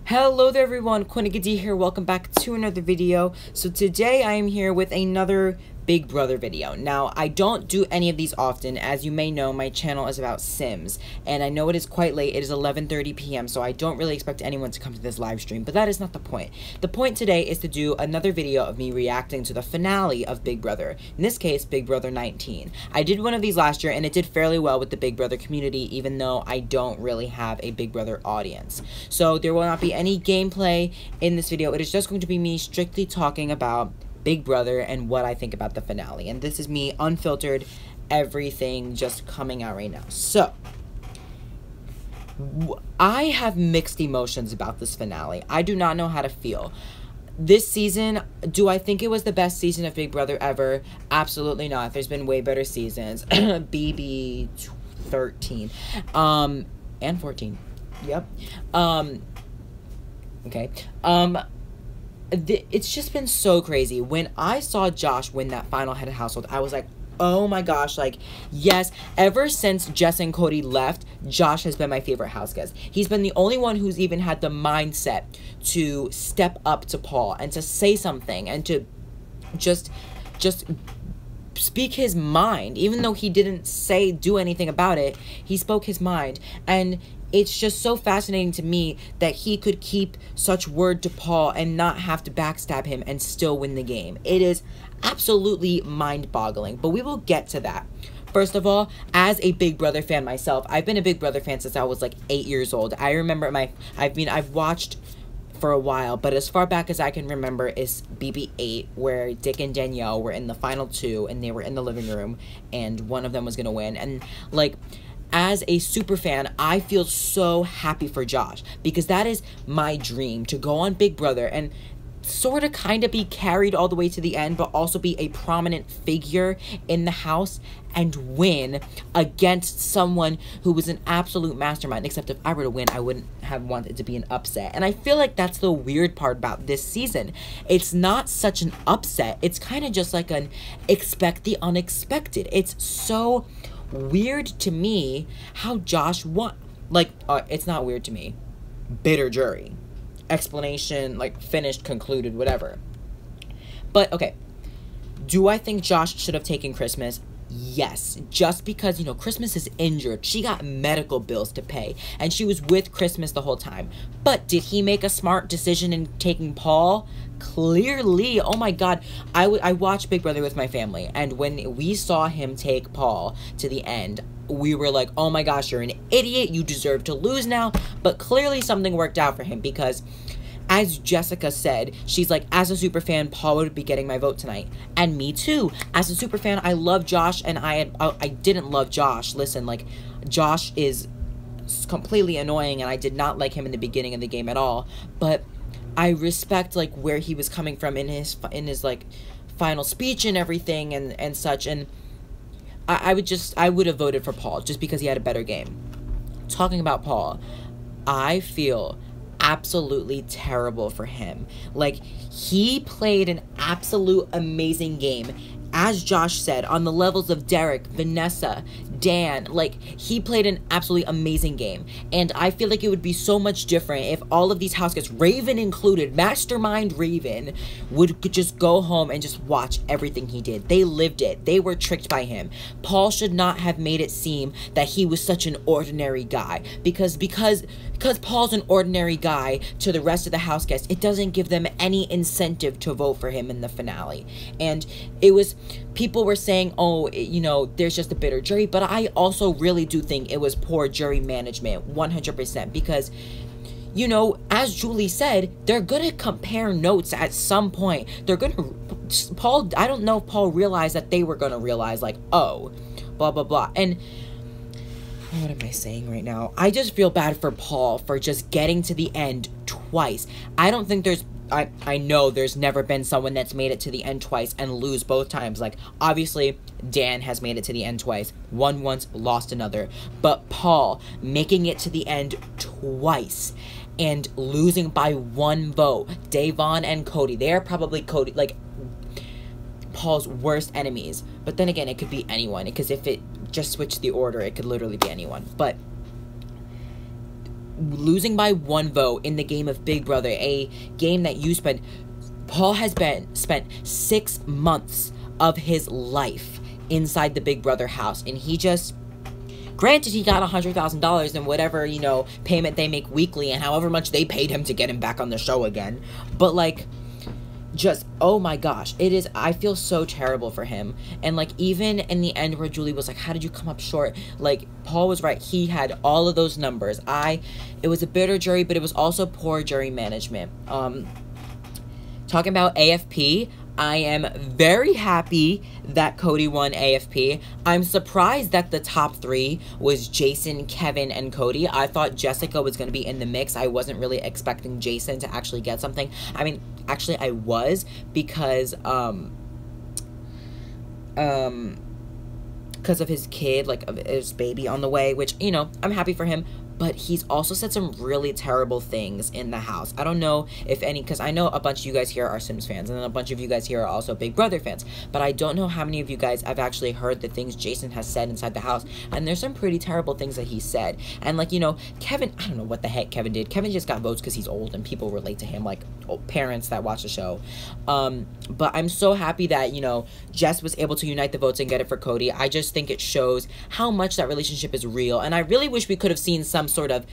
Hello there everyone, Coolnickyd here, welcome back to another video. So today I am here with another Big Brother video. Now, I don't do any of these often. As you may know, my channel is about Sims, and I know it is quite late. It is 11:30 p.m., so I don't really expect anyone to come to this live stream, but that is not the point. The point today is to do another video of me reacting to the finale of Big Brother. In this case, Big Brother 19. I did one of these last year, and it did fairly well with the Big Brother community, even though I don't really have a Big Brother audience. So there will not be any gameplay in this video. It is just going to be me strictly talking about Big Brother and what I think about the finale. And this is me unfiltered, everything just coming out right now. So, I have mixed emotions about this finale. I do not know how to feel. This season, do I think it was the best season of Big Brother ever? Absolutely not. There's been way better seasons. BB 13. And 14. Yep. Okay. It's just been so crazy. When I saw Josh win that final head of household, I was like, oh my gosh, like, yes, ever since Jess and Cody left, Josh has been my favorite house guest. He's been the only one who's even had the mindset to step up to Paul and to say something and to just speak his mind. Even though he didn't do anything about it, he spoke his mind. And it's just so fascinating to me that he could keep such word to Paul and not have to backstab him and still win the game. It is absolutely mind-boggling, but we will get to that. First of all, as a Big Brother fan myself, I've been a Big Brother fan since I was like 8 years old. I remember I've watched for a while, but as far back as I can remember is BB8, where Dick and Danielle were in the final two and they were in the living room and one of them was gonna win. And like, as a super fan, I feel so happy for Josh, because that is my dream, to go on Big Brother and sort of kind of be carried all the way to the end, but also be a prominent figure in the house and win against someone who was an absolute mastermind. Except if I were to win, I wouldn't have wanted to be an upset. And I feel like that's the weird part about this season. It's not such an upset. It's kind of just like an expect the unexpected. It's so weird to me how Josh won. Like, it's not weird to me. Bitter jury. Explanation, like, finished, concluded, whatever. But, okay. Do I think Josh should have taken Christmas? Yes. Just because, you know, Christmas is injured. She got medical bills to pay. And she was with Christmas the whole time. But did he make a smart decision in taking Paul? Clearly. Oh my god. I watched Big Brother with my family. And when we saw him take Paul to the end, we were like, oh my gosh, you're an idiot. You deserve to lose now. But clearly something worked out for him, because as Jessica said, she's like, as a super fan, Paul would be getting my vote tonight. And me too. As a super fan, I love Josh, and I didn't love Josh. Listen, like, Josh is completely annoying, and I did not like him in the beginning of the game at all. But I respect, like, where he was coming from in his like, final speech and everything and such. And I would have voted for Paul just because he had a better game. Talking about Paul, I feel absolutely terrible for him. Like, he played an absolute amazing game. As Josh said, on the levels of Derek, Vanessa, Dan, like, he played an absolutely amazing game. And I feel like it would be so much different if all of these house guests, Raven included, Mastermind Raven, could just go home and just watch everything he did. They lived it. They were tricked by him. Paul should not have made it seem that he was such an ordinary guy. Because Paul's an ordinary guy to the rest of the house guests, it doesn't give them any incentive to vote for him in the finale. And it was, people were saying, oh, you know, there's just a bitter jury, but I also really do think it was poor jury management, 100%, because, you know, as Julie said, they're gonna compare notes at some point. They're gonna, Paul, I don't know if Paul realized that they were gonna realize, like, oh, blah, blah, blah. And what am I saying right now? I just feel bad for Paul for just getting to the end twice. I don't think there's, I know there's never been someone that's made it to the end twice and lose both times. Like, obviously, Dan has made it to the end twice. Won once, lost another. But Paul making it to the end twice and losing by 1 vote. Davon and Cody. They are probably like, Paul's worst enemies. But then again, it could be anyone. Because if it just switched the order, it could literally be anyone. But losing by 1 vote in the game of Big Brother, a game that you spent. Paul has spent 6 months of his life inside the Big Brother house, and he just, granted, he got $100,000 and whatever, you know, payment they make weekly, and however much they paid him to get him back on the show again, but, like, just, oh my gosh, I feel so terrible for him. And, like, even in the end where Julie was like, how did you come up short? Like, Paul was right. He had all of those numbers. It was a bitter jury, but it was also poor jury management. Talking about AFP, I am very happy that Cody won AFP. I'm surprised that the top 3 was Jason, Kevin, and Cody. I thought Jessica was going to be in the mix. I wasn't really expecting Jason to actually get something. I mean, actually, I was, because of his kid, like, of his baby on the way, which, you know, I'm happy for him. But he's also said some really terrible things in the house. I don't know if any, because I know a bunch of you guys here are Sims fans, and then a bunch of you guys here are also Big Brother fans. But I don't know how many of you guys have actually heard the things Jason has said inside the house. And there's some pretty terrible things that he said. And, like, you know, Kevin, I don't know what the heck Kevin did. Kevin just got votes because he's old and people relate to him, like, parents that watch the show. But I'm so happy that, you know, Jess was able to unite the votes and get it for Cody. I just think it shows how much that relationship is real. And I really wish we could have seen some sort of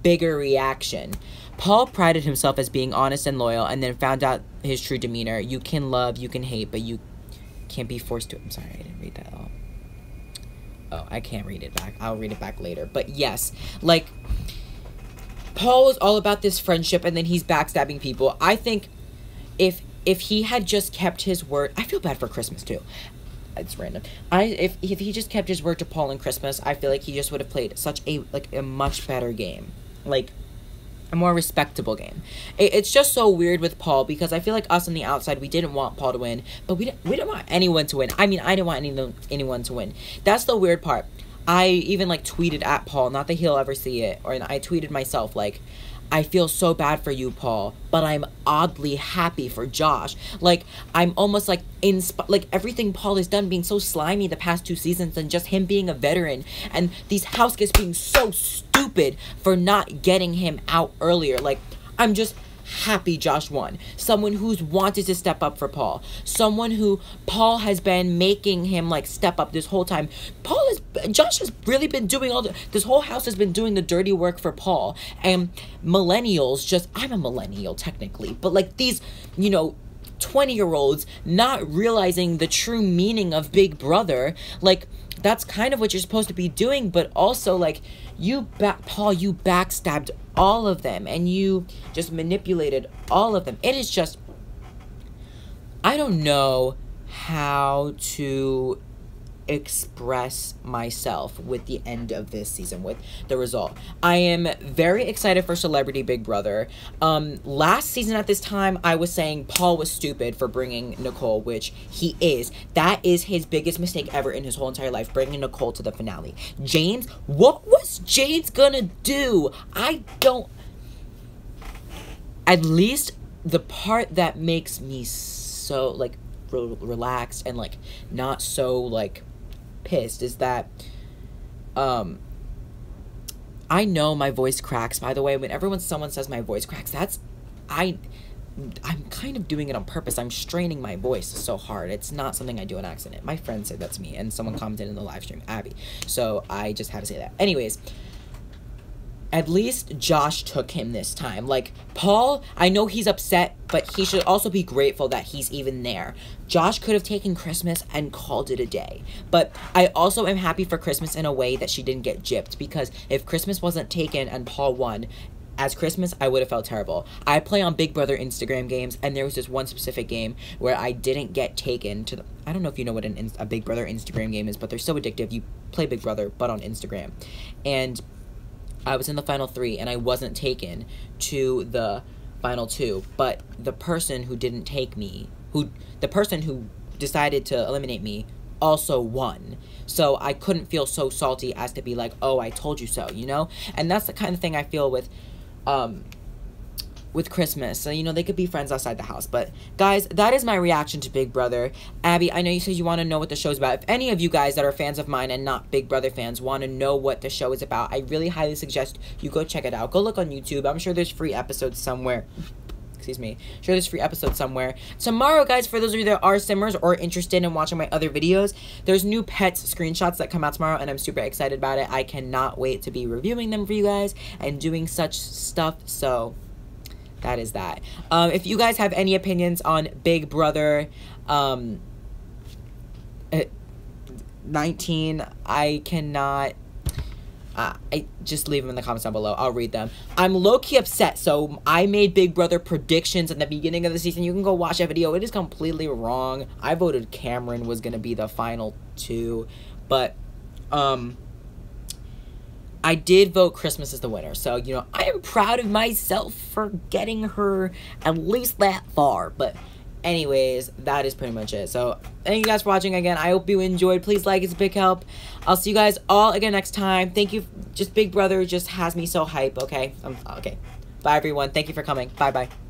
bigger reaction. Paul prided himself as being honest and loyal, and then found out his true demeanor. You can love, you can hate, but you can't be forced to. I'm sorry, I didn't read that all. Oh, I can't read it back. I'll read it back later. But yes, like, Paul was all about this friendship, and then he's backstabbing people. I think if he had just kept his word, I feel bad for Christmas too. It's random. If he just kept his word to Paul in Christmas, I feel like he just would have played such a much better game, like a more respectable game. It's just so weird with Paul, because I feel like us on the outside, we didn't want Paul to win, but we didn't want anyone to win. I mean, I didn't want anyone to win. That's the weird part. I even, like, tweeted at Paul, not that he'll ever see it, or I tweeted myself, like, I feel so bad for you, Paul, but I'm oddly happy for Josh. Like, I'm almost, like, like, everything Paul has done being so slimy the past 2 seasons, and just him being a veteran, and these house guests being so stupid for not getting him out earlier. Like, I'm just happy Josh won. Someone who's wanted to step up for Paul. Someone who Paul has been making him, like, step up this whole time. Josh has really been doing this whole house has been doing the dirty work for Paul. And millennials I'm a millennial technically, but, like, these, you know, 20-year-olds not realizing the true meaning of Big Brother, like, that's kind of what you're supposed to be doing, but also, like, Paul, you backstabbed all of them, and you just manipulated all of them. It is just, I don't know how to express myself with the end of this season, with the result. I am very excited for Celebrity Big Brother. Last season at this time, I was saying Paul was stupid for bringing Nicole, which he is. That is his biggest mistake ever in his whole entire life, bringing Nicole to the finale. James, what was James gonna do? At least the part that makes me so, like, relaxed and, like, not so, like, pissed is that I know my voice cracks, by the way. Whenever someone says my voice cracks, I'm kind of doing it on purpose. I'm straining my voice so hard. It's not something I do on accident. My friend said that to me, and someone commented in the live stream, Abby, so I just had to say that. Anyways, at least Josh took him this time. Like, Paul, I know he's upset, but he should also be grateful that he's even there. Josh could have taken Christmas and called it a day. But I also am happy for Christmas in a way that she didn't get gypped, because if Christmas wasn't taken and Paul won as Christmas, I would have felt terrible. I play on Big Brother Instagram games, and there was this one specific game where I didn't get taken to I don't know if you know what a Big Brother Instagram game is, but they're so addictive. You play Big Brother, but on Instagram. And I was in the final 3, and I wasn't taken to the final 2, but the person who didn't take me, the person who decided to eliminate me, also won. So I couldn't feel so salty as to be like, oh, I told you so, you know? And that's the kind of thing I feel with with Christmas. So, you know, they could be friends outside the house. But, guys, that is my reaction to Big Brother. Abby, I know you said you want to know what the show's about. If any of you guys that are fans of mine and not Big Brother fans want to know what the show is about, I really highly suggest you go check it out. Go look on YouTube. I'm sure there's free episodes somewhere. Excuse me. Sure, there's free episodes somewhere. Tomorrow, guys, for those of you that are simmers or interested in watching my other videos, there's new pets screenshots that come out tomorrow, and I'm super excited about it. I cannot wait to be reviewing them for you guys and doing such stuff, so that is that. If you guys have any opinions on Big Brother 19, I cannot... I just leave them in the comments down below. I'll read them. I'm low-key upset. So I made Big Brother predictions at the beginning of the season. You can go watch that video. It is completely wrong. I voted Cameron was going to be the final 2. But I did vote Christmas as the winner. So, you know, I am proud of myself for getting her at least that far. But anyways, that is pretty much it. So, thank you guys for watching again. I hope you enjoyed. Please like, it's a big help. I'll see you guys all again next time. Thank you. Just Big Brother just has me so hype, okay? Okay. Bye, everyone. Thank you for coming. Bye-bye.